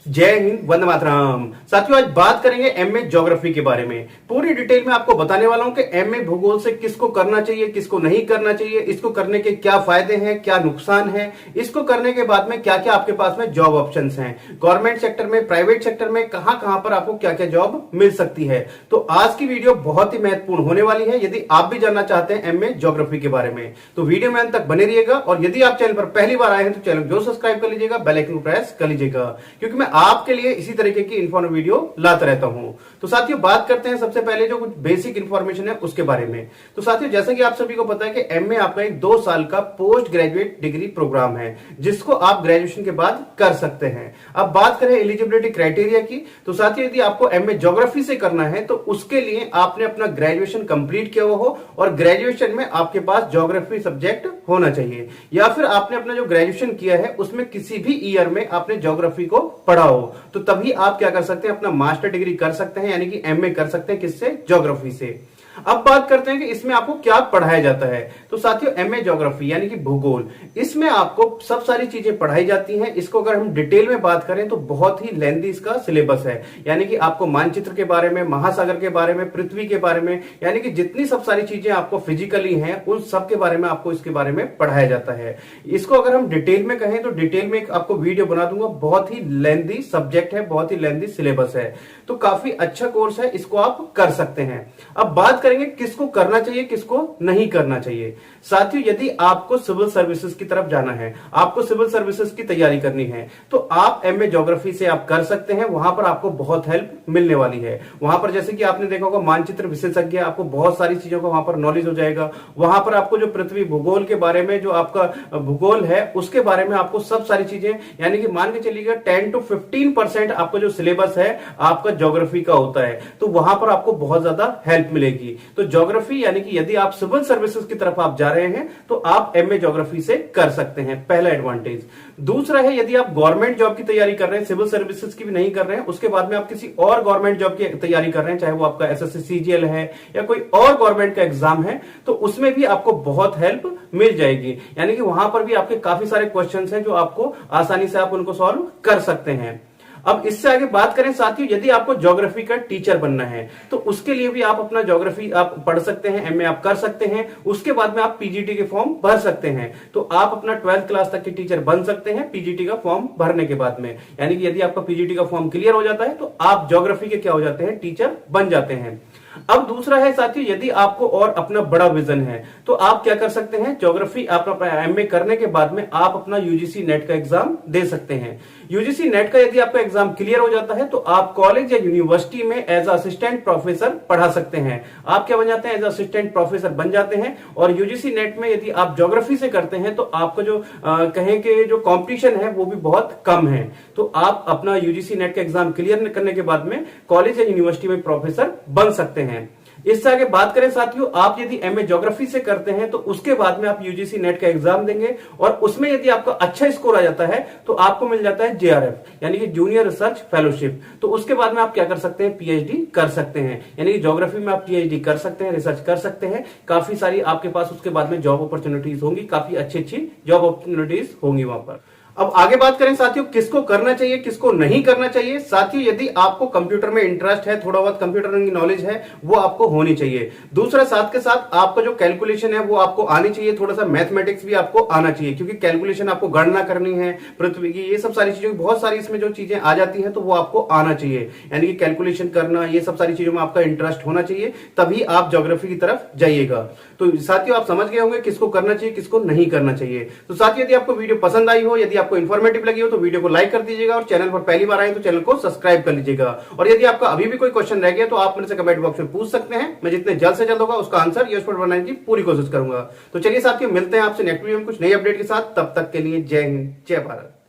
जय हिंद, वंदे मातरम। साथियों, आज बात करेंगे एमए ज्योग्राफी के बारे में। पूरी डिटेल में आपको बताने वाला हूं कि एमए भूगोल से किसको करना चाहिए, किसको नहीं करना चाहिए, इसको करने के क्या फायदे हैं, क्या नुकसान है, इसको करने के बाद में क्या क्या आपके पास में जॉब ऑप्शंस हैं, गवर्नमेंट सेक्टर में, प्राइवेट सेक्टर में कहां कहां पर आपको क्या क्या जॉब मिल सकती है। तो आज की वीडियो बहुत ही महत्वपूर्ण होने वाली है। यदि आप भी जानना चाहते हैं एमए ज्योग्राफी के बारे में तो वीडियो में अंत तक बने रहिएगा। और यदि आप चैनल पर पहली बार आए हैं तो चैनल जो सब्सक्राइब कर लीजिएगा, बेल आइकन को प्रेस कर लीजिएगा, क्योंकि मैं आपके लिए इसी तरीके की इन्फॉर्मेटिव वीडियो लाता रहता हूं। तो साथियों, बात करते हैं सबसे पहले जो कुछ बेसिक इंफॉर्मेशन है उसके बारे में। तो साथियों, जैसा कि आप सभी को पता है कि एमए आपका एक 2 साल का पोस्ट ग्रेजुएट डिग्री प्रोग्राम है, जिसको आप ग्रेजुएशन के बाद कर सकते हैं। अब बात करें एलिजिबिलिटी क्राइटेरिया की, तो साथियों यदि आपको एमए ज्योग्राफी से करना है तो उसके लिए आपने अपना ग्रेजुएशन कंप्लीट किया हुआ हो और ग्रेजुएशन में आपके पास ज्योग्राफी सब्जेक्ट होना चाहिए, या फिर आपने अपना जो ग्रेजुएशन किया है उसमें किसी भी ईयर में आपने ज्योग्राफी को पढ़ा हो, तो तभी आप क्या कर सकते हैं, अपना मास्टर डिग्री कर सकते हैं, यानी कि एमए कर सकते हैं। किससे? ज्योग्राफी से। अब बात करते हैं कि इसमें आपको क्या पढ़ाया जाता है। तो साथियों, एमए ज्योग्राफी यानी कि भूगोल, इसमें आपको सब सारी चीजें पढ़ाई जाती हैं। इसको अगर हम डिटेल में बात करें तो बहुत ही लेंथी इसका सिलेबस है, यानी कि आपको मानचित्र के बारे में, महासागर के बारे में, पृथ्वी के बारे में, यानी कि जितनी सब सारी चीजें आपको फिजिकली हैं उन सब के बारे में आपको इसके बारे में पढ़ाया जाता है। इसको अगर हम डिटेल में कहें तो डिटेल में एक आपको वीडियो बना दूंगा। बहुत ही लेंथी सब्जेक्ट है, बहुत ही लेंथी सिलेबस है, तो काफी अच्छा कोर्स है, इसको आप कर सकते हैं। अब बात करेंगे किसको करना चाहिए, किसको नहीं करना चाहिए। साथियों, यदि आपको सिविल सर्विसेज की तरफ जाना है, आपको सिविल सर्विसेज की तैयारी करनी है, तो आप एमए ज्योग्राफी से आप कर सकते हैं। वहां पर आपको बहुत हेल्प मिलने वाली है। वहां पर जैसे कि आपने देखा होगा मानचित्र विशेषज्ञ, आपको बहुत सारी चीजों का वहां पर नॉलेज हो जाएगा। वहां पर आपको जो पृथ्वी भूगोल के बारे में, जो आपका भूगोल है उसके बारे में आपको सब सारी चीजें, यानी कि मान के चलिएगा 10 to 15% आपका जो सिलेबस है आपका ज्योग्राफी का होता है, तो वहां पर आपको बहुत ज्यादा हेल्प मिलेगी। तो ज्योग्राफी यानी कि यदि आप सिविल सर्विसेज की तरफ आप जा रहे हैं तो आप एमए ज्योग्राफी से कर सकते हैं, पहला एडवांटेज। दूसरा है, यदि आप गवर्नमेंट जॉब की तैयारी कर रहे हैं, सिविल सर्विसेज की भी नहीं कर रहे हैं, उसके बाद में आप किसी और गवर्नमेंट जॉब की तैयारी कर रहे हैं, चाहे वो आपका एसएससी सीजीएल है या कोई और गवर्नमेंट का एग्जाम है, तो उसमें भी आपको बहुत हेल्प मिल जाएगी। यानी कि वहां पर भी आपके काफी सारे क्वेश्चंस हैं जो आपको आसानी से आप उनको सॉल्व कर सकते हैं। अब इससे आगे बात करें साथियों, यदि आपको ज्योग्राफी का टीचर बनना है तो उसके लिए भी आप अपना ज्योग्राफी आप पढ़ सकते हैं, एमए आप कर सकते हैं। उसके बाद में आप पीजीटी के फॉर्म भर सकते हैं, तो आप अपना 12th क्लास तक के टीचर बन सकते हैं पीजीटी का फॉर्म भरने के बाद में। यानी कि यदि आपका पीजीटी का फॉर्म क्लियर हो जाता है तो आप ज्योग्राफी के क्या हो जाते हैं, टीचर बन जाते हैं। अब दूसरा है साथियों, यदि आपको और अपना बड़ा विजन है तो आप क्या कर सकते हैं, ज्योग्राफी आप एमए करने के बाद में आप अपना यूजीसी नेट का एग्जाम दे सकते हैं। यूजीसी नेट का यदि आपका एग्जाम क्लियर हो जाता है तो आप कॉलेज या यूनिवर्सिटी में एज असिस्टेंट प्रोफेसर पढ़ा सकते हैं। आप क्या बन जाते हैं, एज असिस्टेंट प्रोफेसर बन जाते हैं। और यूजीसी नेट में यदि आप ज्योग्राफी से करते हैं तो आपका जो कहें कि जो कंपटीशन है वो भी बहुत कम है। तो आप अपना यूजीसी नेट का एग्जाम क्लियर करने के बाद में कॉलेज या यूनिवर्सिटी में प्रोफेसर बन सकते हैं। इससे आगे बात करें साथियों, आप यदि एमए ज्योग्राफी से करते हैं तो उसके बाद में आप यूजीसी नेट का एग्जाम देंगे और उसमें यदि आपका अच्छा स्कोर आ जाता है तो आपको मिल जाता है जेआरएफ, यानी कि जूनियर रिसर्च फेलोशिप। तो उसके बाद में आप क्या कर सकते हैं, पीएचडी कर सकते हैं। यानी कि ज्योग्राफी में आप पीएचडी कर सकते हैं, रिसर्च कर सकते हैं। काफी सारी आपके पास उसके बाद में जॉब अपॉर्चुनिटीज होंगी, काफी अच्छी अच्छी जॉब अपॉर्चुनिटीज होंगी वहां पर। अब आगे बात करें साथियों, किसको करना चाहिए, किसको नहीं करना चाहिए। साथियों, यदि आपको कंप्यूटर में इंटरेस्ट है, थोड़ा बहुत कंप्यूटर की नॉलेज है, वो आपको होनी चाहिए। दूसरा, साथ के साथ आपका जो कैलकुलेशन है वो आपको आनी चाहिए, थोड़ा सा मैथमेटिक्स भी आपको आना चाहिए, क्योंकि कैलकुलेशन आपको गणना करनी है पृथ्वी की, ये सब सारी चीजें, बहुत सारी इसमें जो चीजें आ जाती हैं तो वो आपको आना चाहिए। यानी कि कैलकुलेशन करना, ये सब सारी चीजों में आपका इंटरेस्ट होना चाहिए, तभी आप ज्योग्राफी की तरफ जाइएगा। तो साथियों, आप समझ गए होंगे किसको करना चाहिए, किसको नहीं करना चाहिए। तो साथियों, यदि आपको वीडियो पसंद आई हो, यदि आपको इंफॉर्मेटिव लगी हो तो वीडियो को लाइक कर दीजिएगा और चैनल पर पहली बार आए तो चैनल को सब्सक्राइब कर लीजिएगा। और यदि आपका अभी भी कोई क्वेश्चन रह गया तो आप मेरे से कमेंट बॉक्स में पूछ सकते हैं। मैं जितने जल्द से जल्द होगा उसका आंसर यश पर बनाने की पूरी कोशिश करूंगा। तो चलिए साथियों, मिलते हैं आपसे नेक्स्ट वीडियो में कुछ नई अपडेट के साथ। तब तक के लिए जय हिंद, जय भारत।